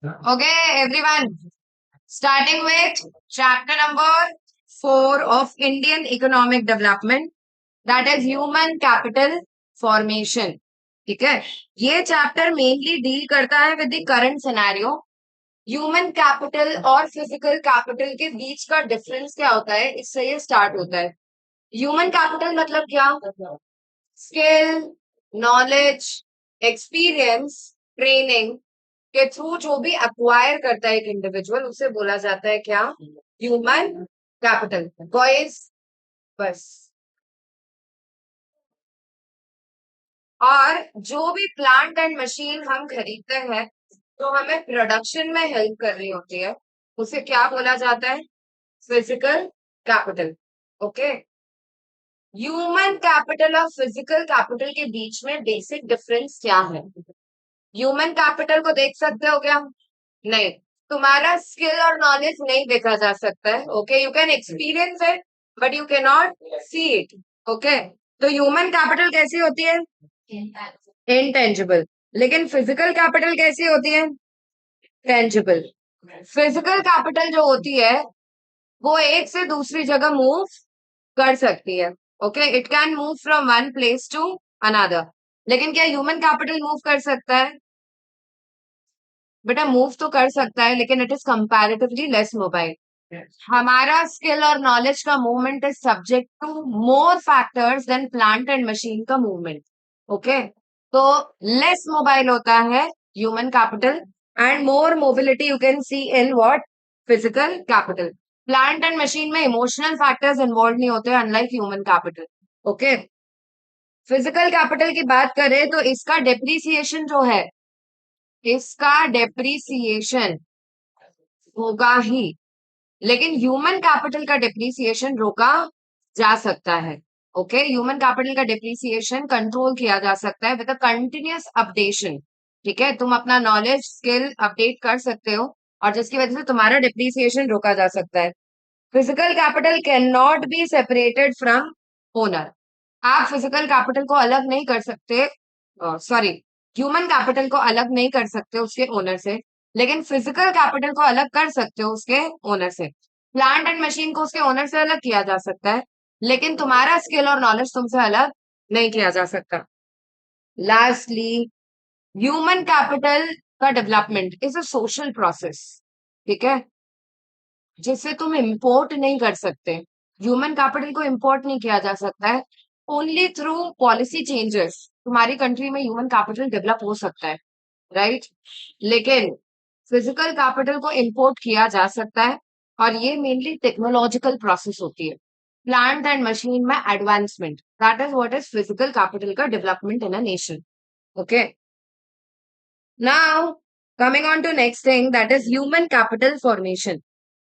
Okay, everyone. Starting with chapter number 4 of Indian economic development, that is human capital formation. ठीक है, ये chapter mainly deal करता है with the current scenario. Human capital और physical capital के बीच का difference क्या होता है, इससे ये स्टार्ट होता है. ह्यूमन कैपिटल मतलब क्या? स्किल, नॉलेज, एक्सपीरियंस, ट्रेनिंग के थ्रू जो भी अक्वायर करता है एक इंडिविजुअल, उसे बोला जाता है क्या? Human capital. बॉयज, बस. और जो भी प्लांट एंड मशीन हम खरीदते हैं तो हमें प्रोडक्शन में हेल्प कर रही होती है, उसे क्या बोला जाता है? Physical capital. Okay. Human capital और फिजिकल कैपिटल के बीच में बेसिक डिफरेंस क्या है? ह्यूमन कैपिटल को देख सकते हो क्या? नहीं. तुम्हारा स्किल और नॉलेज नहीं देखा जा सकता है. Okay, you can experience it but you can not see it. Okay. तो ह्यूमन कैपिटल कैसी होती है? इनटेंजिबल. लेकिन फिजिकल कैपिटल कैसी होती है? टेंजिबल. फिजिकल कैपिटल जो होती है वो एक से दूसरी जगह मूव कर सकती है. Okay, it can move from one place to another. लेकिन क्या ह्यूमन कैपिटल मूव कर सकता है? बेटा मूव तो कर सकता है लेकिन it is comparatively less mobile. हमारा स्किल और नॉलेज का movement is subject to more factors than plant and machine का मूवमेंट. ओके. तो लेस मोबाइल होता है human capital and more mobility you can see in what? Physical capital. Plant and machine में emotional factors involve नहीं होते unlike human capital. Okay. Physical capital की बात करें तो इसका डेप्रिसिएशन जो है, इसका डेप्रिसिएशन होगा ही. लेकिन ह्यूमन कैपिटल का डेप्रिसिएशन रोका जा सकता है. ओके. ह्यूमन कैपिटल का डेप्रिसिएशन कंट्रोल किया जा सकता है विद अ कंटिन्यूअस अपडेशन. ठीक है, तुम अपना नॉलेज स्किल अपडेट कर सकते हो और जिसकी वजह से तुम्हारा डेप्रिसिएशन रोका जा सकता है. Physical capital can not be separated from owner. आप फिजिकल कैपिटल को अलग नहीं कर सकते, सॉरी, ह्यूमन कैपिटल को अलग नहीं कर सकते उसके ओनर से, लेकिन फिजिकल कैपिटल को अलग कर सकते हो उसके ओनर से. प्लांट एंड मशीन को उसके ओनर से अलग किया जा सकता है, लेकिन तुम्हारा स्किल और नॉलेज तुमसे अलग नहीं किया जा सकता. लास्टली, ह्यूमन कैपिटल का development is a social process. ठीक है, जिसे तुम इंपोर्ट नहीं कर सकते. ह्यूमन कैपिटल को इंपोर्ट नहीं किया जा सकता है. ओनली थ्रू पॉलिसी चेंजेस तुम्हारी कंट्री में ह्यूमन कैपिटल डेवलप हो सकता है, राइट? लेकिन फिजिकल कैपिटल को इंपोर्ट किया जा सकता है और ये मेनली टेक्नोलॉजिकल प्रोसेस होती है. प्लांट एंड मशीन में advancement, that is what is physical capital का development in a nation. Okay. Now coming on to next thing, that is human capital formation.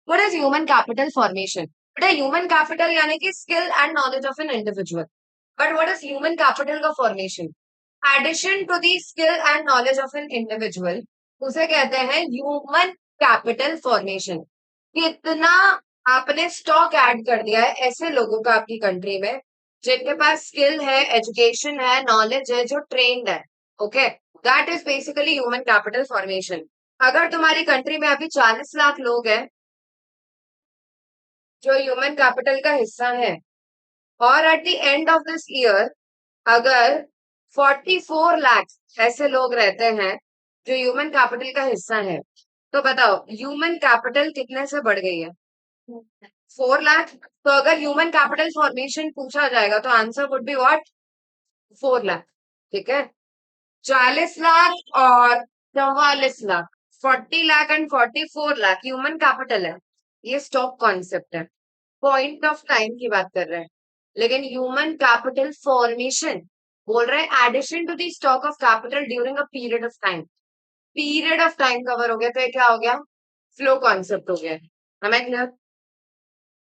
What is human capital formation? बेटा human capital यानी कि skill and knowledge of an individual. But what is human capital का formation? Addition to the skill and knowledge of an individual, उसे कहते हैं human capital formation. कितना आपने stock add कर दिया है ऐसे लोगों का आपकी कंट्री में जिनके पास स्किल है, एजुकेशन है, नॉलेज है, जो ट्रेन्ड है. Okay, that is basically human capital formation. अगर तुम्हारी कंट्री में अभी 40 लाख लोग हैं जो ह्यूमन कैपिटल का हिस्सा है, और at the end of this year अगर 44 लाख ऐसे लोग रहते हैं जो ह्यूमन कैपिटल का हिस्सा है, तो बताओ ह्यूमन कैपिटल कितने से बढ़ गई है? 4 लाख. तो अगर ह्यूमन कैपिटल फॉर्मेशन पूछा जाएगा तो answer would be what? 4 lakh. ठीक है. 40 लाख और 44 lakh, 40 lakh and 44 lakh human capital है. ये स्टॉक कॉन्सेप्ट है, पॉइंट ऑफ टाइम की बात कर रहे हैं. लेकिन ह्यूमन कैपिटल फॉर्मेशन बोल रहे हैं addition to the stock of capital during a period of time. Period of time cover हो गया तो ये क्या हो गया? फ्लो कॉन्सेप्ट हो गया. हमें क्लियर?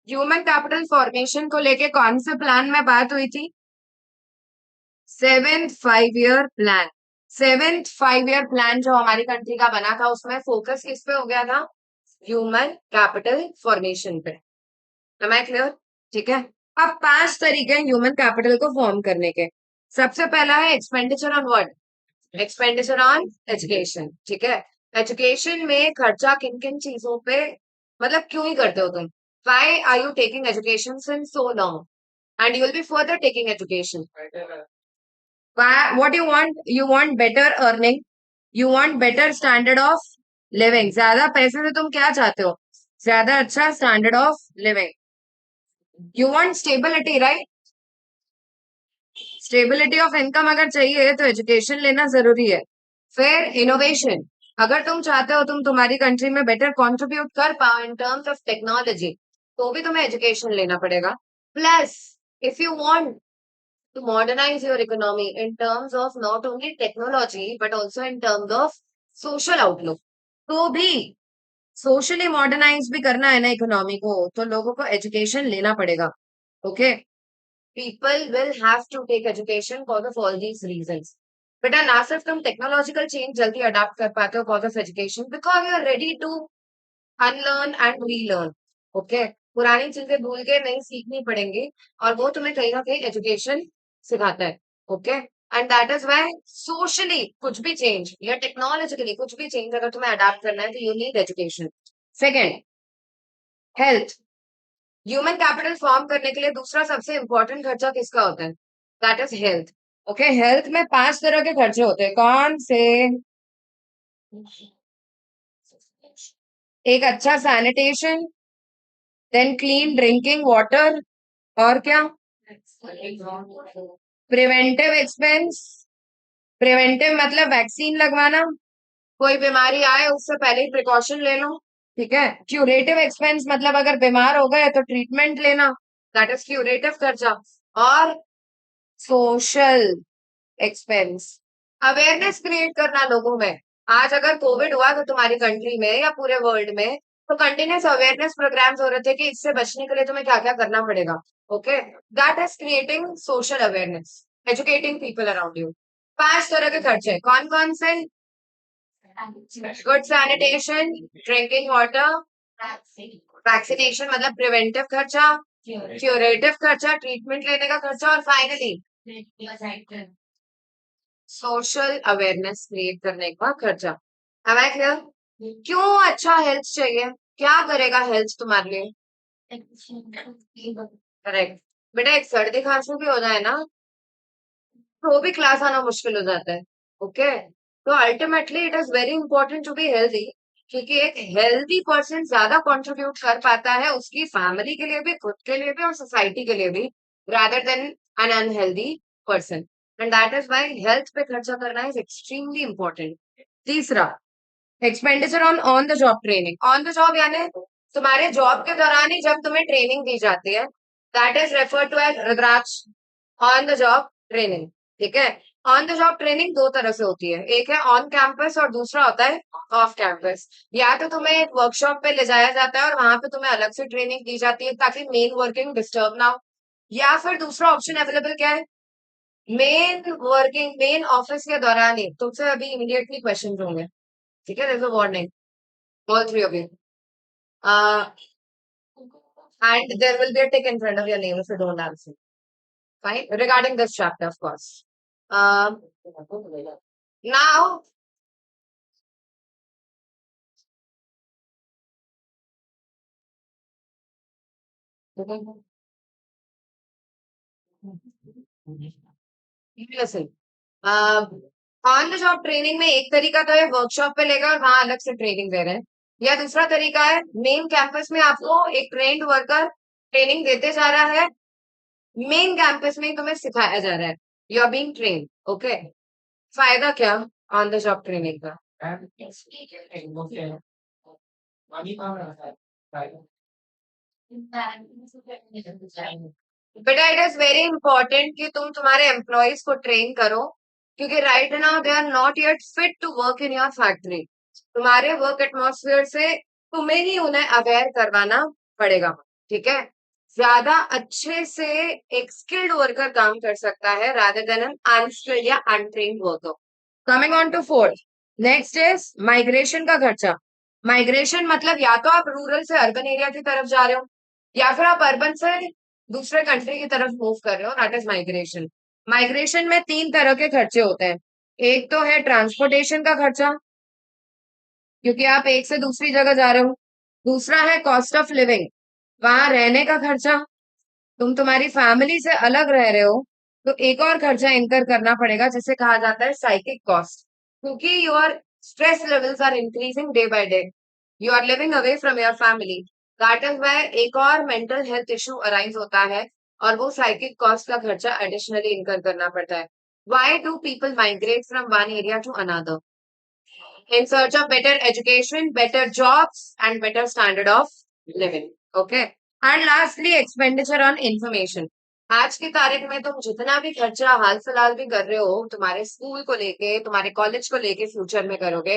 ह्यूमन कैपिटल फॉर्मेशन को लेके कौन से प्लान में बात हुई थी? 7th 5 year plan. 7th 5 year plan जो हमारी कंट्री का बना था उसमें फोकस किस पे हो गया था? ह्यूमन कैपिटल फॉर्मेशन पे. हमें क्लियर? ठीक है. अब 5 तरीके हैं ह्यूमन कैपिटल को फॉर्म करने के. सबसे पहला है expenditure on what? Expenditure on education. ठीक है. एजुकेशन में खर्चा किन किन चीजों पे, मतलब क्यों ही करते हो तुम? Why are you taking education since so long and you will be further taking education? What you want better earning, you want better standard of living. ज्यादा पैसे से तुम क्या चाहते हो? ज्यादा अच्छा standard of living. You want stability, right? Stability of income अगर चाहिए तो एजुकेशन लेना जरूरी है। फिर इनोवेशन, अगर तुम चाहते हो तुम तुम्हारी कंट्री में बेटर कंट्रीब्यूट कर पाओ इन टर्म्स ऑफ टेक्नोलॉजी, तो भी तुम्हें एजुकेशन लेना पड़ेगा। Plus if you want to modernize your economy in terms of not only technology but also in terms of social outlook, तो भी सोशली मॉडर्नाइज भी करना है ना इकोनॉमी को, तो लोगों को एजुकेशन लेना पड़ेगा। Okay, people will have to take education because of all these reasons. बेटा ना सिर्फ तुम टेक्नोलॉजिकल चेंज जल्दी अडाप्ट कर पाते हो because of education, because you are ready to unlearn and relearn. Okay, पुरानी चीजें भूल के नई सीखनी पड़ेंगी, और वो तुम्हें कहीं ना कहीं एजुकेशन सिखाता है। Okay, and that is why socially कुछ भी चेंज या टेक्नोलॉजिकली कुछ भी चेंज अगर तुम्हें अडाप्ट करना है तो you need education. Second, health. Human capital form करने के लिए दूसरा सबसे इंपॉर्टेंट खर्चा किसका होता है? That is health. Okay, health में 5 तरह के खर्चे होते हैं। कौन से? एक अच्छा sanitation, then clean drinking water, और क्या? Preventive expense. प्रिवेंटिव मतलब वैक्सीन लगवाना, कोई बीमारी आए उससे पहले ही प्रिकॉशन ले लो। ठीक है। क्यूरेटिव एक्सपेंस मतलब अगर बीमार हो गए तो ट्रीटमेंट लेना, दैट इज क्यूरेटिव खर्चा। और सोशल एक्सपेंस, अवेयरनेस क्रिएट करना लोगों में। आज अगर कोविड हुआ तो तुम्हारी कंट्री में या पूरे वर्ल्ड में, तो कंटिन्यूस अवेयरनेस प्रोग्राम्स हो रहे थे कि इससे बचने के लिए तुम्हें क्या क्या करना पड़ेगा। Okay, that is creating social awareness, educating people around you. 5 तरह के खर्चे कौन कौन से? Good sanitation, drinking water, vaccination मतलब प्रिवेंटिव खर्चा, क्यूरेटिव खर्चा ट्रीटमेंट लेने का खर्चा, और फाइनली सोशल अवेयरनेस क्रिएट करने का खर्चा। Am I clear? क्यों अच्छा हेल्थ चाहिए? क्या करेगा हेल्थ तुम्हारे लिए? करेक्ट। बेटा एक सर्दी खांसी भी हो जाए ना, तो वो भी क्लास आना मुश्किल हो जाता है। ओके, तो ultimately it is very important to be healthy, क्योंकि एक हेल्दी पर्सन ज्यादा कंट्रीब्यूट कर पाता है उसकी फैमिली के लिए भी, खुद के लिए भी, और सोसाइटी के लिए भी, rather than an unhealthy person. And that is why health पे खर्चा करना इज एक्सट्रीमली इंपॉर्टेंट। तीसरा, expenditure on on the job training. On the job यानी तुम्हारे जॉब के दौरान ही जब तुम्हें ट्रेनिंग दी जाती है, that is refer to as रुद्राक्ष, ऑन द जॉब ट्रेनिंग। ठीक है। ऑन द जॉब ट्रेनिंग दो तरह से होती है, एक है ऑन कैंपस और दूसरा होता है ऑफ कैंपस। या तो तुम्हें एक वर्कशॉप पे ले जाया जाता है और वहां पे तुम्हें अलग से ट्रेनिंग दी जाती है ताकि मेन वर्किंग डिस्टर्ब ना हो, या फिर दूसरा ऑप्शन अवेलेबल क्या है? मेन वर्किंग, मेन ऑफिस के दौरान ही तुमसे अभी इमीडिएटली क्वेश्चन होंगे। ठीक है, there's a warning, all three of you. And there will be a tick in front of your name if you don't answer. Fine. Regarding this chapter, of course. Now, listen. On the job training में एक तरीका तो है workshop पे लेगा और वहां अलग से ट्रेनिंग दे रहे हैं, या दूसरा तरीका है मेन कैंपस में आपको एक ट्रेंड वर्कर ट्रेनिंग देते जा रहा है, मेन कैंपस में ही तुम्हें सिखाया जा रहा है, you are being train. Okay, फायदा क्या ऑन द जॉब ट्रेनिंग का? बेटा इट इज वेरी इंपॉर्टेंट कि तुम तुम्हारे एम्प्लॉयज को ट्रेन करो, क्योंकि right now they are not yet fit to work in your factory. तुम्हारे वर्क एटमॉस्फेयर से तुम्हें ही उन्हें अवेयर करवाना पड़ेगा। ठीक है, ज्यादा अच्छे से एक स्किल्ड वर्कर काम कर सकता है रादर देन एन अनस्किल्ड या untrained worker. Coming on to fourth, next is migration का खर्चा। माइग्रेशन मतलब या तो आप रूरल से अर्बन एरिया की तरफ जा रहे हो, या फिर आप अर्बन से दूसरे कंट्री की तरफ मूव कर रहे हो, दैट इज माइग्रेशन। माइग्रेशन में 3 तरह के खर्चे होते हैं। एक तो है ट्रांसपोर्टेशन का खर्चा, क्योंकि आप एक से दूसरी जगह जा रहे हो। दूसरा है कॉस्ट ऑफ लिविंग, वहां रहने का खर्चा। तुम तुम्हारी फैमिली से अलग रह रहे हो, तो एक और खर्चा इनकर करना पड़ेगा जिसे कहा जाता है साइकिक कॉस्ट, क्योंकि your stress levels are increasing day by day, you are living away from your family, that is why एक और मेंटल हेल्थ इशू अराइज होता है, और वो साइकिक कॉस्ट का खर्चा एडिशनली इनकर करना पड़ता है। Why do people migrate from one area to another? in search of better education, better jobs, and better standard of living. Okay. And lastly, expenditure on information. आज की तारीख में तुम जितना भी खर्चा हाल फिलहाल भी कर रहे हो, तुम्हारे स्कूल को लेके, तुम्हारे कॉलेज को लेके फ्यूचर में करोगे,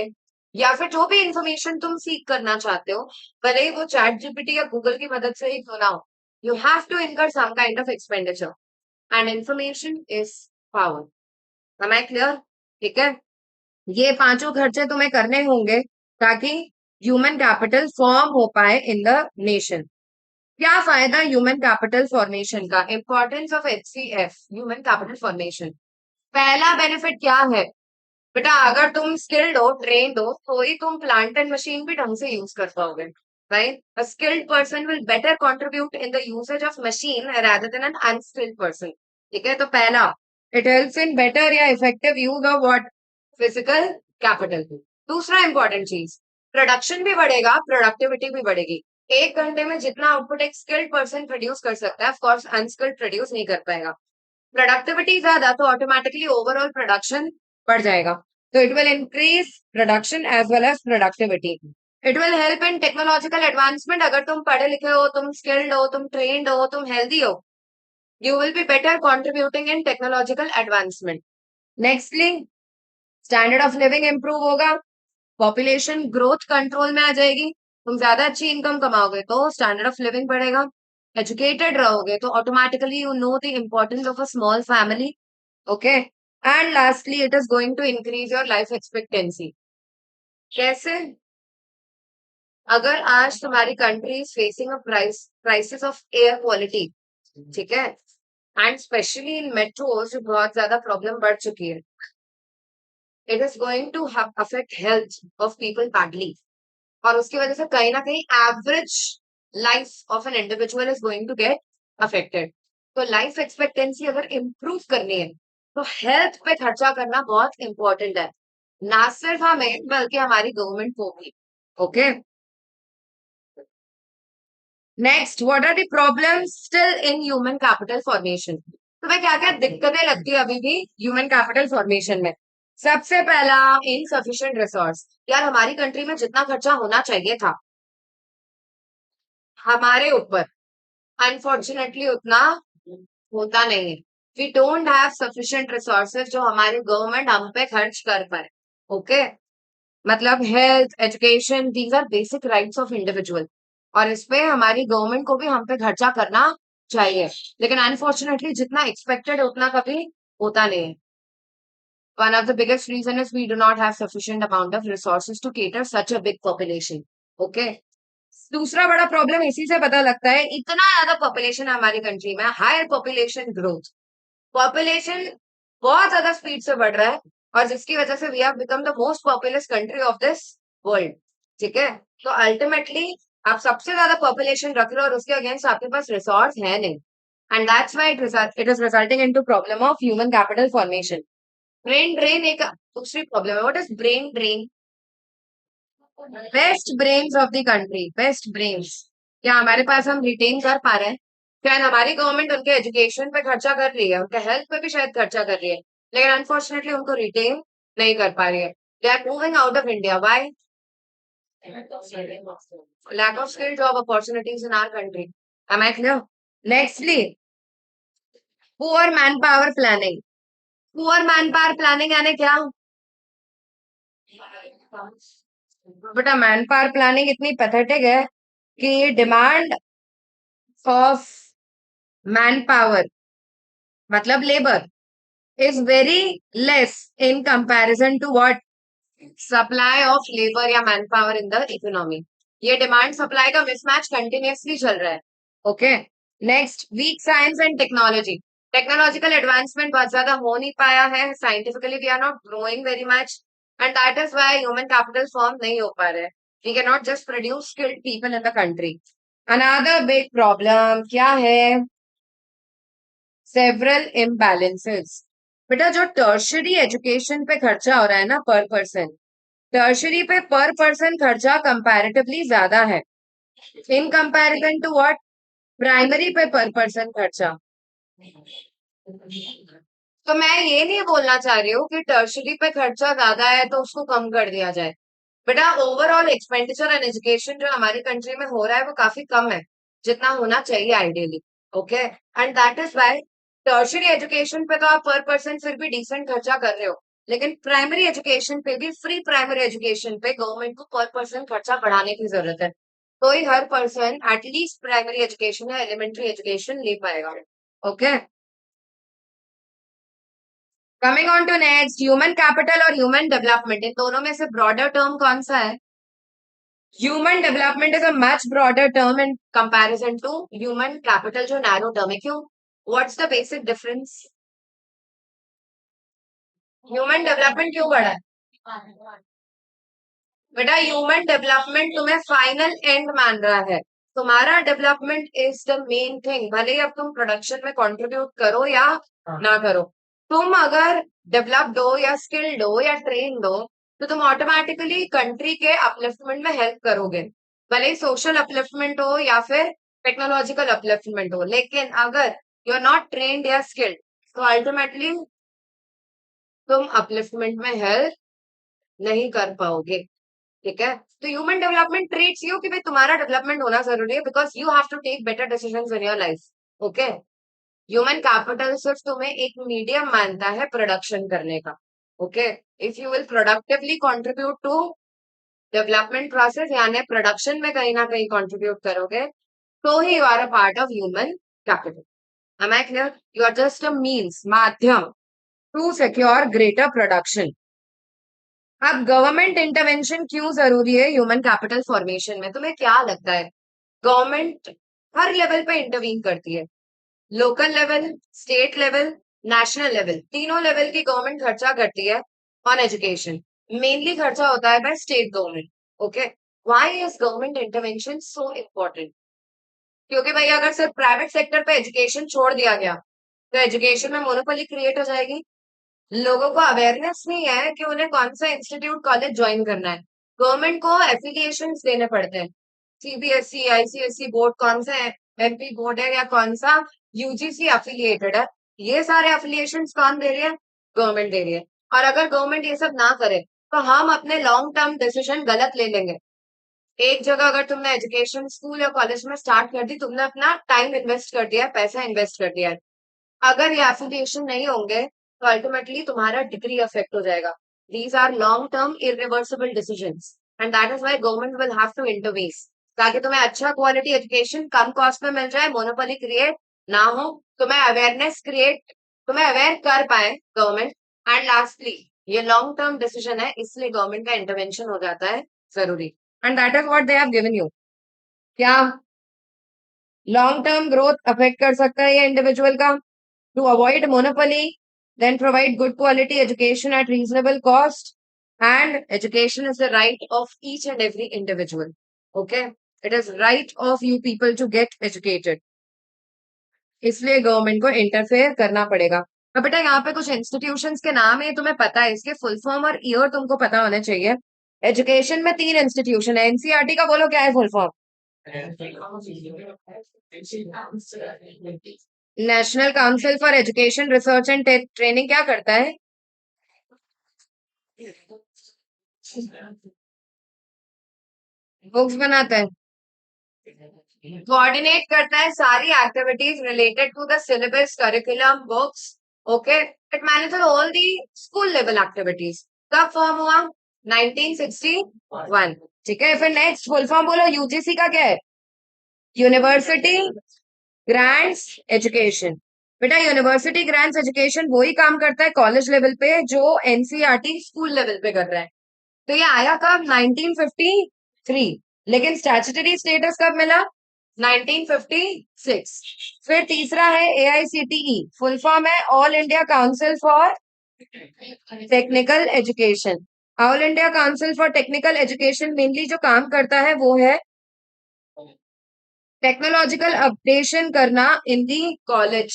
या फिर जो भी इंफॉर्मेशन तुम सीख करना चाहते हो, भले ही वो चैट जीपीटी या गूगल की मदद से ही क्यों ना हो, you have to incur some kind of expenditure, and information is power. Am I clear? ठीक है, ये पांचों खर्चे तुम्हें करने होंगे ताकि ह्यूमन कैपिटल फॉर्म हो पाए इन द नेशन। क्या फायदा ह्यूमन कैपिटल फॉर्मेशन का? Importance of HCF, human capital formation. पहला बेनिफिट क्या है बेटा? अगर तुम स्किल्ड हो, ट्रेन्ड हो, तो ही तुम प्लांट एंड मशीन भी ढंग से यूज कर पाओगे, right? A skilled person will better contribute in the usage of machine rather than an unskilled person। ठीक है, तो पहला, इट हेल्प्स इन बेटर या effective use of what? Physical capital. दूसरा इंपॉर्टेंट चीज, प्रोडक्शन भी बढ़ेगा, प्रोडक्टिविटी भी बढ़ेगी। एक घंटे में जितना आउटपुट एक स्किल्ड पर्सन प्रोड्यूस कर सकता है, ऑफकोर्स अनस्किल्ड प्रोड्यूस नहीं कर पाएगा। प्रोडक्टिविटी ज्यादा, तो ऑटोमेटिकली ओवरऑल प्रोडक्शन बढ़ जाएगा। तो it will increase production as well as productivity. It will help in technological advancement. अगर तुम पढ़े लिखे हो, तुम स्किल्ड हो, तुम ट्रेन्ड हो, तुम हेल्दी हो, you will be better contributing in technological advancement. Nextly, standard of living improve होगा, पॉपुलेशन ग्रोथ कंट्रोल में आ जाएगी। तुम ज्यादा अच्छी इनकम कमाओगे तो स्टैंडर्ड ऑफ लिविंग बढ़ेगा। एजुकेटेड रहोगे तो automatically you know the importance of a small family. Okay, and lastly it is going to increase your life expectancy. कैसे? अगर आज तुम्हारी country is facing a crisis of air quality, ठीक है, and specially in metros जो बहुत ज्यादा problem बढ़ चुकी है, it is going to affect health of people badly, और उसकी वजह से कहीं ना कहीं average life of an individual is going to get affected. तो लाइफ एक्सपेक्टेंसी अगर इम्प्रूव करनी है तो हेल्थ पे खर्चा करना बहुत इंपॉर्टेंट है, ना सिर्फ हमें बल्कि हमारी गवर्नमेंट को भी। Okay, next, what are the problems still in human capital formation? तुम्हें क्या क्या दिक्कतें लगती है अभी भी ह्यूमन कैपिटल फॉर्मेशन में? सबसे पहला, इनसफिशिएंट रिसोर्स। यार हमारी कंट्री में जितना खर्चा होना चाहिए था हमारे ऊपर, अनफॉर्चुनेटली उतना होता नहीं है। We don't have sufficient resources जो हमारी गवर्नमेंट हम पे खर्च कर पाए। ओके, मतलब health, education, these are basic rights of individual, और इस पे हमारी गवर्नमेंट को भी हम पे खर्चा करना चाहिए, लेकिन अनफॉर्चुनेटली जितना एक्सपेक्टेड है उतना कभी होता नहीं है। One of the biggest reason is we do not have sufficient amount of resources to cater such a big population. Okay. दूसरा बड़ा प्रॉब्लम इसी से पता लगता है, इतना ज्यादा पॉपुलेशन है हमारी कंट्री में, हायर पॉपुलेशन ग्रोथ, पॉपुलेशन बहुत ज्यादा स्पीड से बढ़ रहा है, और जिसकी वजह से we have become the most populous country of this world. ठीक है, तो अल्टीमेटली आप सबसे ज्यादा पॉपुलेशन रख लो और उसके अगेंस्ट आपके पास रिसोर्स है नहीं, and that's why it is resulting into problem of human capital formation. Brain drain एक दूसरी प्रॉब्लम है। What is brain drain? Best brains of the country, best brains क्या हमारे पास हम रिटेन कर पा रहे हैं? क्या हमारी गवर्नमेंट उनके एजुकेशन पे खर्चा कर रही है, उनके हेल्थ पे भी शायद खर्चा कर रही है, लेकिन अनफॉर्चुनेटली उनको रिटेन नहीं कर पा रही है। They are moving out of India. Why? Lack of skill job opportunities in our country. Am I clear? Nextly, poor man power planning. Poor man power planning यानी क्या बेटा? मैन पावर प्लानिंग इतनी pathetic है कि demand of man power मतलब labour is very less in comparison to what? Supply of labour या man power in the economy. ये demand supply का मिसमैच कंटिन्यूअसली चल रहा है। Okay, next, weak science and technology. Technological advancement बहुत ज्यादा हो नहीं पाया है, scientifically we are not growing very much, and that is why human capital form नहीं हो पा रहे हैं. We can not just produce skilled people in the country. Another big problem क्या है? Several imbalances. बेटा जो टर्शरी एजुकेशन पे खर्चा हो रहा है ना पर पर्सन, टर्शरी पे पर पर्सन खर्चा कंपैरेटिवली ज्यादा है in comparison to what? Primary पे पर पर्सन खर्चा. तो मैं ये नहीं बोलना चाह रही हूँ कि टर्शरी पे खर्चा ज्यादा है तो उसको कम कर दिया जाए. बेटा ओवरऑल एक्सपेंडिचर एंड एजुकेशन जो हमारी कंट्री में हो रहा है वो काफी कम है जितना होना चाहिए ideally. Okay. And that is why tertiary education पे तो आप पर पर्सन फिर भी डिसेंट खर्चा कर रहे हो, लेकिन प्राइमरी एजुकेशन पे भी, फ्री प्राइमरी एजुकेशन पे गवर्नमेंट को पर पर्सन खर्चा बढ़ाने की जरूरत है. तो ही हर पर्सन एटलीस्ट प्राइमरी एजुकेशन या एलिमेंट्री एजुकेशन ले पाएगा. Okay. Coming on to next, human capital और ह्यूमन डेवलपमेंट, इन दोनों में से ब्रॉडर टर्म कौन सा है? Human development is a much broader term in comparison to human capital जो नैरो टर्म है. क्यों? What's the basic difference? Human development क्यों बढ़ा है? बेटा ह्यूमन डेवलपमेंट तुम्हें फाइनल एंड मान रहा है. तुम्हारा development is the main thing. भले ही अब तुम प्रोडक्शन में कंट्रीब्यूट करो या ना करो, तुम अगर डेवलप्ड हो या स्किल्ड हो या ट्रेन्ड हो तो तुम ऑटोमेटिकली कंट्री के अपलिफ्टमेंट में हेल्प करोगे. भले ही सोशल अपलिफ्टमेंट हो या फिर टेक्नोलॉजिकल अपलिफ्टमेंट हो, लेकिन अगर यू आर नॉट ट्रेन्ड या स्किल्ड तो अल्टीमेटली तुम अपलिफ्टमेंट में हेल्प नहीं कर पाओगे. ठीक है. तो ह्यूमन डेवलपमेंट ट्रेट्स यू कि भाई तुम्हारा डेवलपमेंट होना जरूरी है because you have to take better decisions in your life. Okay. Human capital सिर्फ तुम्हें एक मीडियम मानता है प्रोडक्शन करने का. Okay. If you will productively contribute to development process यानी प्रोडक्शन में कहीं ना कहीं कंट्रीब्यूट करोगे तो ही you are a part of human capital. Am I clear? You are just a means, माध्यम टू सिक्योर ग्रेटर प्रोडक्शन. अब गवर्नमेंट इंटरवेंशन क्यों जरूरी है ह्यूमन कैपिटल फॉर्मेशन में? तुम्हें क्या लगता है? गवर्नमेंट हर लेवल पे इंटरवीन करती है. Local level, state level, national level, तीनों लेवल की गवर्नमेंट खर्चा करती है ऑन एजुकेशन. मेनली खर्चा होता है by state government. Okay. Why is government intervention so important? क्योंकि भाई अगर सिर्फ प्राइवेट सेक्टर पे एजुकेशन छोड़ दिया गया तो एजुकेशन में मोनोपोली क्रिएट हो जाएगी. लोगों को अवेयरनेस नहीं है कि उन्हें कौन सा इंस्टीट्यूट कॉलेज ज्वाइन करना है. गवर्नमेंट को एफिलिएशन देने पड़ते हैं. सीबीएसई, आईसीएसई बोर्ड कौन सा है, एमपी बोर्ड है या कौन सा यूजीसी एफिलिएटेड है, ये सारे एफिलिएशन कौन दे रही है? गवर्नमेंट दे रही है. और अगर गवर्नमेंट ये सब ना करे तो हम अपने लॉन्ग टर्म डिसीजन गलत ले लेंगे. एक जगह अगर तुमने एजुकेशन स्कूल या कॉलेज में स्टार्ट कर दी, तुमने अपना टाइम इन्वेस्ट कर दिया, पैसा इन्वेस्ट कर दिया है. अगर ये एफिलिएशन नहीं होंगे तो अल्टीमेटली तुम्हारा डिग्री अफेक्ट हो जाएगा. These are long term irreversible decisions and that is why government will have to intervene ताकि तुम्हें अच्छा क्वालिटी एजुकेशन कम कॉस्ट में मिल जाए, मोनोपोली क्रिएट ना हो, तुम्हें अवेयरनेस क्रिएट, तुम्हें अवेयर कर पाए गवर्नमेंट. एंड लास्टली ये लॉन्ग टर्म डिसीजन है इसलिए गवर्नमेंट का इंटरवेंशन हो जाता है जरूरी. And that is what they have given you. क्या लॉन्ग टर्म ग्रोथ अफेक्ट कर सकता है ये इंडिविजुअल का? To avoid monopoly, then provide good quality education at reasonable cost. And education is the right of each and every individual. Okay? It is right of you people to get educated. इसलिए government को interfere करना पड़ेगा. अब बेटा यहाँ पे कुछ institutions के नाम है, तुम्हें पता है इसके फुल फॉर्म और ईयर तुमको पता होना चाहिए. एजुकेशन में 3 इंस्टीट्यूशन है. एनसीईआरटी का बोलो क्या है full form? National council for education research and training क्या करता है? बुक्स बनाता है, कोऑर्डिनेट करता है सारी activities related to the syllabus, curriculum, books. Okay. It manages all the school level activities. कब फॉर्म हुआ? 1961. ठीक है. फिर नेक्स्ट फुल फॉर्म बोलो. यूजीसी का क्या है? University grants education. बेटा यूनिवर्सिटी ग्रांट्स एजुकेशन वही काम करता है कॉलेज लेवल पे जो एनसीईआरटी स्कूल लेवल पे कर रहा है. तो ये आया कब? 1953. लेकिन स्टैट्यूटरी स्टेटस कब मिला? 1956. फिर तीसरा है एआईसीटीई, फुल फॉर्म है all India council for technical education. All India council for technical education mainly जो काम करता है वो है टेक्नोलॉजिकल अपडेशन करना इन दी कॉलेज।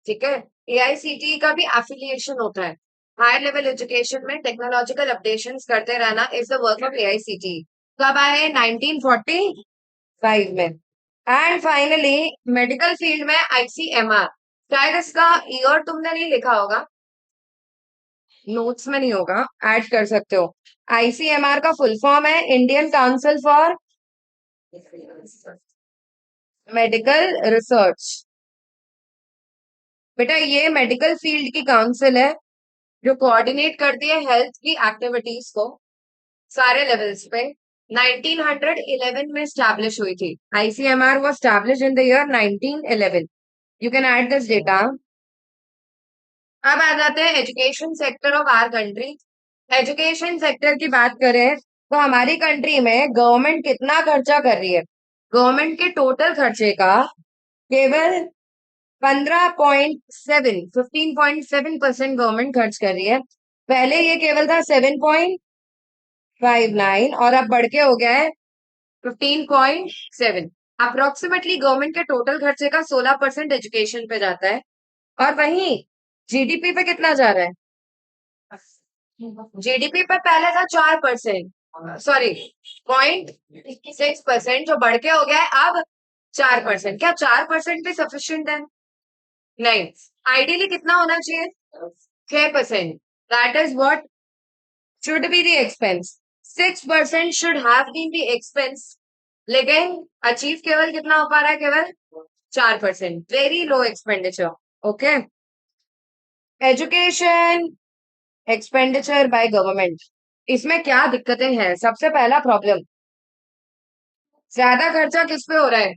ठीक है, एआईसीटी का भी एफिलिएशन होता है। हायर लेवल एजुकेशन में टेक्नोलॉजिकल अपडेशंस करते रहना is the work of AICT. कब आए? 1945 में। एंड फाइनली मेडिकल फील्ड में आईसीएमआर। शायद इसका ईयर तुमने नहीं लिखा होगा, नोट्स में नहीं होगा, ऐड कर सकते हो। आईसीएमआर का फुल फॉर्म है Indian council for medical research. बेटा ये मेडिकल फील्ड की काउंसिल है जो कोऑर्डिनेट करती है हेल्थ की एक्टिविटीज को सारे लेवल्स पे। 1911 में स्टैब्लिश हुई थी। ICMR was establish in the year 1911। You can add this data. अब आ जाते हैं education sector of our country. Education sector की बात करें तो हमारी कंट्री में गवर्नमेंट कितना खर्चा कर रही है? गवर्नमेंट के टोटल खर्चे का केवल 15.7 गवर्नमेंट खर्च कर रही है। पहले ये केवल था 7.59 और अब बढ़ के हो गया है 15.7। अप्रोक्सीमेटली गवर्नमेंट के टोटल खर्चे का 16% एजुकेशन पे जाता है। और वहीं जीडीपी पे कितना जा रहा है? जीडीपी पे पहले था 4%, सॉरी 0.6%, जो बढ़ के हो गया है अब 4%। क्या 4% भी सफिशियंट है? नहीं, आइडियली कितना होना चाहिए? 6%। That is what should be the expense. 6% should have been the expense, लेकिन अचीव केवल कितना हो पा रहा है? केवल 4%। Very low expenditure. Okay, education expenditure by government, इसमें क्या दिक्कतें हैं? सबसे पहला प्रॉब्लम, ज्यादा खर्चा किस पे हो रहा है?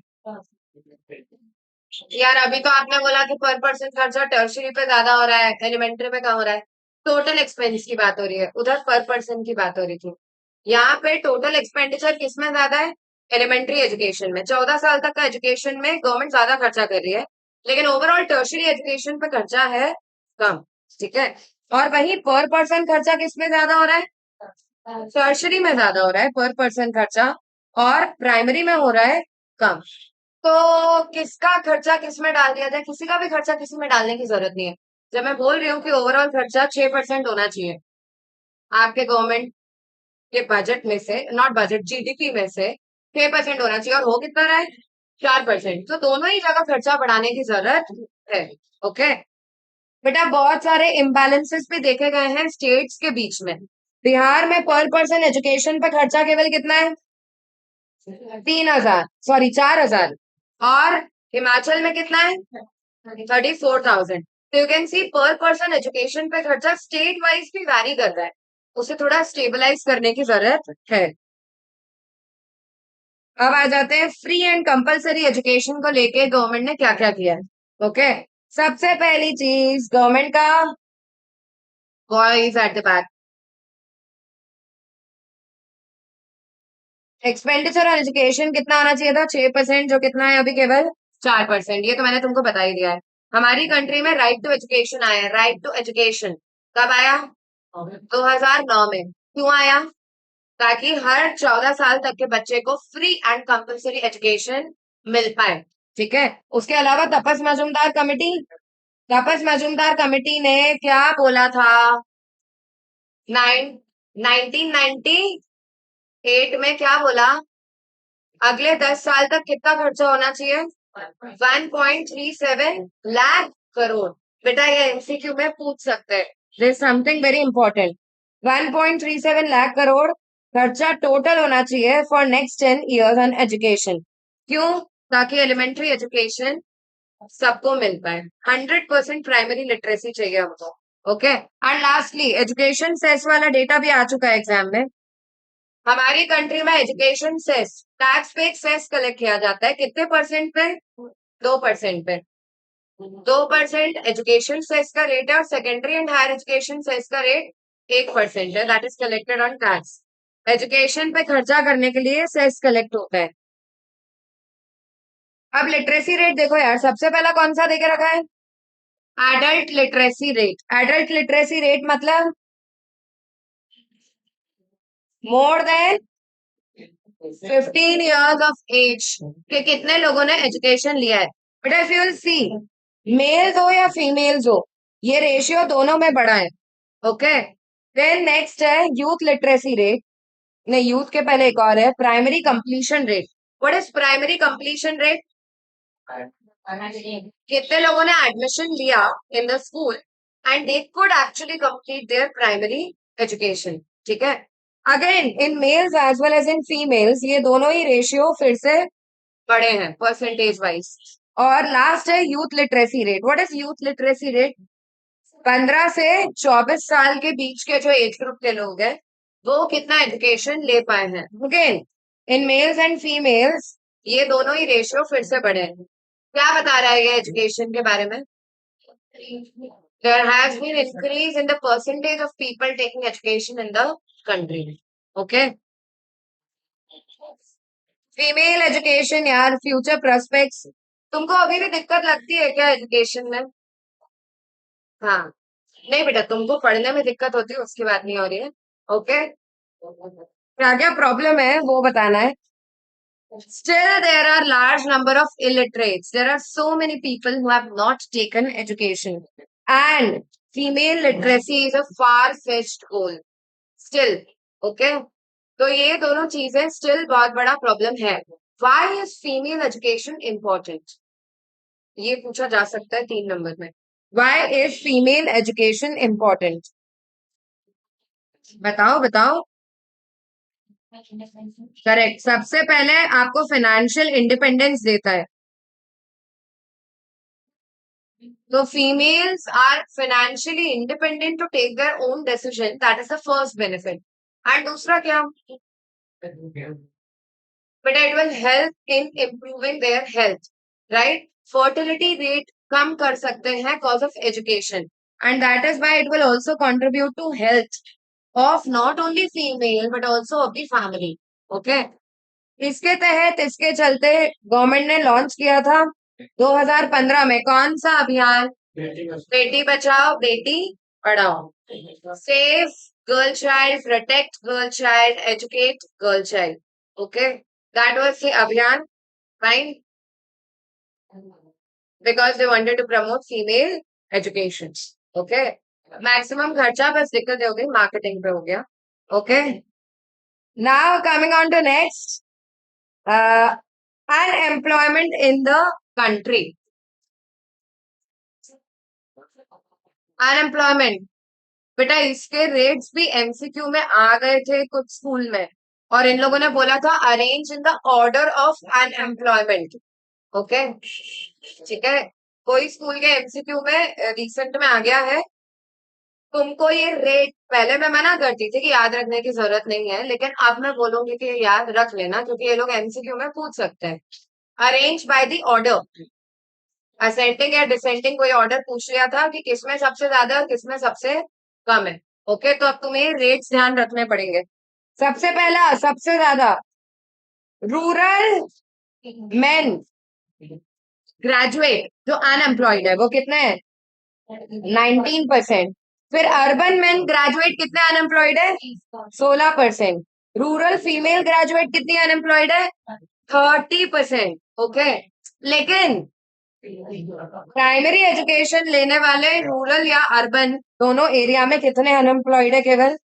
यार अभी तो आपने बोला कि पर पर्सन खर्चा टर्शरी पे ज्यादा हो रहा है, एलिमेंट्री पे कम हो रहा है। टोटल एक्सपेंस की बात हो रही है, उधर पर पर्सन की बात हो रही थी। यहाँ पे टोटल एक्सपेंडिचर किस में ज्यादा है? एलिमेंट्री एजुकेशन में। 14 साल तक का एजुकेशन में गवर्नमेंट ज्यादा खर्चा कर रही है, लेकिन ओवरऑल टर्शरी एजुकेशन पे खर्चा है कम। ठीक है, और वहीं पर पर्सन खर्चा किस में ज्यादा हो रहा है? टर्शरी में ज्यादा हो रहा है पर पर्सन खर्चा, और प्राइमरी में हो रहा है कम। तो किसका खर्चा किस में डाल दिया जाए? किसी का भी खर्चा किसी में डालने की जरूरत नहीं है। जब मैं बोल रही हूँ कि ओवरऑल खर्चा 6% होना चाहिए आपके गवर्नमेंट के बजट में से, नॉट बजट, जीडीपी में से 6% होना चाहिए, और हो कितना रहा है? 4%। तो दोनों ही जगह खर्चा बढ़ाने की जरूरत है। ओके बेटा, बहुत सारे इम्बैलेंसेस भी देखे गए हैं स्टेट्स के बीच में। बिहार में पर पर्सन एजुकेशन पे खर्चा केवल कितना है? 3,000, सॉरी 4,000। और हिमाचल में कितना है? 34,000। तो यू कैन सी पर पर्सन एजुकेशन पे खर्चा स्टेट वाइज भी वैरी कर रहा है, उसे थोड़ा स्टेबलाइज करने की जरूरत है। अब आ जाते हैं फ्री एंड कंपलसरी एजुकेशन को लेके गवर्नमेंट ने क्या क्या किया है। ओके, सबसे पहली चीज गवर्नमेंट का voice at the back, expenditure on education कितना होना चाहिए था? 6%, जो कितना है अभी? केवल 4%। ये तो मैंने तुमको बता ही दिया है। हमारी कंट्री में राइट टू एजुकेशन आया है। राइट टू एजुकेशन कब आया? 2009 में। क्यों आया? ताकि हर 14 साल तक के बच्चे को फ्री एंड कंपलसरी एजुकेशन मिल पाए। ठीक है, उसके अलावा तपस मजूमदार कमेटी, तपस मजूमदार कमेटी ने क्या बोला था? 1998 में क्या बोला? अगले 10 साल तक कितना खर्चा होना चाहिए? 1.37 लाख करोड़। बेटा ये एमसीक्यू में पूछ सकते हैं, this something very important. 1.37 lakh crore खर्चा टोटल होना चाहिए for next 10 years on education. क्यों? ताकि एलिमेंट्री एजुकेशन सबको मिल पाए। 100% प्राइमरी लिटरेसी चाहिए हमको। Okay, and lastly education cess वाला डेटा भी आ चुका है एग्जाम में। हमारी कंट्री में एजुकेशन सेस, टैक्स पे एक सेस कलेक्ट किया जाता है, कितने परसेंट पे? 2% पे। 2% एजुकेशन सेस का रेट है, और secondary and higher education cess का रेट 1% है। That is collected on tax. Education पे खर्चा करने के लिए सेस कलेक्ट होता है। अब लिटरेसी रेट देखो यार, सबसे पहला कौन सा देके रखा है? Adult literacy rate. Adult literacy rate मतलब more than 15 years of age के कितने लोगों ने एजुकेशन लिया है। But if you see, males हो या फीमेल्स हो, ये रेशियो दोनों में बड़ा है। ओके, देन नेक्स्ट है यूथ लिटरेसी रेट। नहीं, यूथ के पहले एक और है, primary completion rate. What is primary completion rate? कितने लोगों ने एडमिशन लिया in the school and they could actually complete their primary education. ठीक है, again in males as well as in females ये दोनों ही रेशियो फिर से बड़े हैं परसेंटेज वाइज। और लास्ट है youth literacy rate. What is youth literacy rate? 15 से 24 साल के बीच के जो एज ग्रुप के लोग हैं वो कितना एजुकेशन ले पाए हैं। Again in mails and females ये दोनों ही रेशियो फिर से बढ़े हैं। क्या बता रहा है ये एजुकेशन के बारे में? There has been increase in the percentage of people taking education in the country. Okay. Female education यार, फ्यूचर प्रोस्पेक्ट्स। तुमको अभी भी दिक्कत लगती है क्या एजुकेशन में? हाँ, नहीं बेटा, तुमको पढ़ने में दिक्कत होती है उसकी बात नहीं हो रही है। ओके, क्या क्या प्रॉब्लम है वो बताना है। Still, there are large number of illiterates. There are so many people who have not taken education, and female literacy is a far-fetched goal. Still, okay. तो ये दोनों चीजें still बहुत बड़ा problem है. Why is female education important? ये पूछा जा सकता है 3 नंबर में. Why is female education important? बताओ बताओ. करेक्ट, सबसे पहले आपको फाइनेंशियल इंडिपेंडेंस देता है। So females are financially independent to take their own decision. That is the first benefit. And दूसरा क्या? But it will help in improving their health, right? Fertility rate कम कर सकते हैं cause of education, and that is why it will also contribute to health of not only female but also of the family. Okay? इसके तहत इसके चलते government ने launch किया था 2015 में कौन सा अभियान? बेटी बचाओ बेटी पढ़ाओ। Save girl child, protect girl child, educate girl child. Okay, that was the अभियान, fine, because they wanted to promote female education. Okay, maximum खर्चा बस दिक्कत हो गई मार्केटिंग पे हो गया। Okay, now coming on to next, unemployment in the country. Unemployment, बेटा इसके रेट्स भी एमसीक्यू में आ गए थे कुछ स्कूल में, और इन लोगों ने बोला था arrange in the order of unemployment. Okay, ठीक है, कोई स्कूल के एमसीक्यू में रिसेंट में आ गया है। तुमको ये रेट पहले मैं मना करती थी कि याद रखने की जरूरत नहीं है, लेकिन अब मैं बोलूंगी कि याद रख लेना क्योंकि ये लोग एमसीक्यू में पूछ सकते हैं। Arrange by the order, ascending या डिसेंडिंग कोई ऑर्डर पूछ लिया था कि किसमें सबसे ज्यादा और किसमें सबसे कम है। ओके, तो अब तुम्हें रेट्स ध्यान रखने पड़ेंगे। सबसे पहला, सबसे ज्यादा रूरल मेन ग्रेजुएट जो अनएम्प्लॉयड है वो कितने हैं? 19%। फिर अर्बन मेन ग्रेजुएट कितने अनएम्प्लॉयड है? 16%। रूरल फीमेल ग्रेजुएट कितनी अनएम्प्लॉयड है? 30%। ओके, लेकिन प्राइमरी एजुकेशन लेने वाले रूरल या अर्बन दोनों एरिया में कितने अनएम्प्लॉयड है? केवल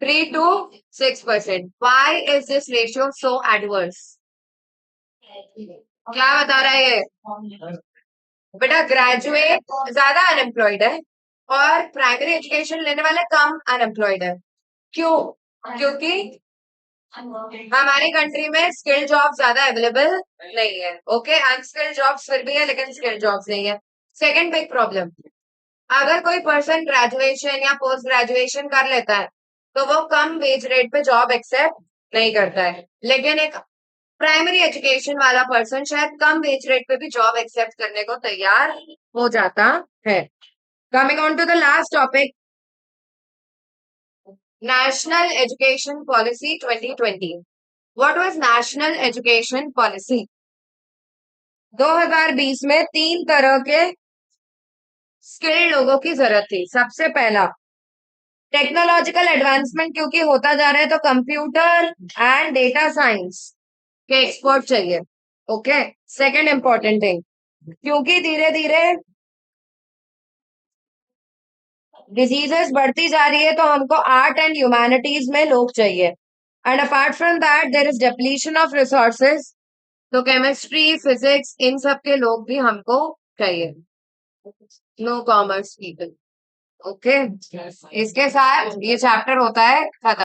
3 to 6%। Why is this ratio so adverse? क्या बता रहा है ये? बेटा ग्रेजुएट ज्यादा अनएम्प्लॉयड है और प्राइमरी एजुकेशन लेने वाले कम अनएम्प्लॉयड है। क्यों? क्योंकि हमारी कंट्री में स्किल जॉब ज्यादा अवेलेबल नहीं है। ओके, अनस्किल्ड जॉब्स फिर भी है लेकिन स्किल जॉब्स नहीं है। सेकंड बिग प्रॉब्लम, अगर कोई पर्सन ग्रेजुएशन या पोस्ट ग्रेजुएशन कर लेता है तो वो कम वेज रेट पे जॉब एक्सेप्ट नहीं करता है, लेकिन एक प्राइमरी एजुकेशन वाला पर्सन शायद कम वेज रेट पे भी जॉब एक्सेप्ट करने को तैयार हो जाता है। Coming on to the last topic, national education policy 2020। What was national education policy? 2020 में 3 तरह के स्किल्ड लोगों की जरूरत थी। सबसे पहला टेक्नोलॉजिकल एडवांसमेंट क्योंकि होता जा रहा है तो कंप्यूटर एंड डेटा साइंस के एक्सपर्ट चाहिए। ओके, सेकंड इंपॉर्टेंट थिंग, क्योंकि धीरे धीरे डिजीजेस बढ़ती जा रही है तो हमको आर्ट एंड ह्यूमैनिटीज में लोग चाहिए। And apart from that there is depletion of resources, तो केमिस्ट्री फिजिक्स इन सब के लोग भी हमको चाहिए। No commerce people. ओके, इसके साथ ये चैप्टर होता है खत्म।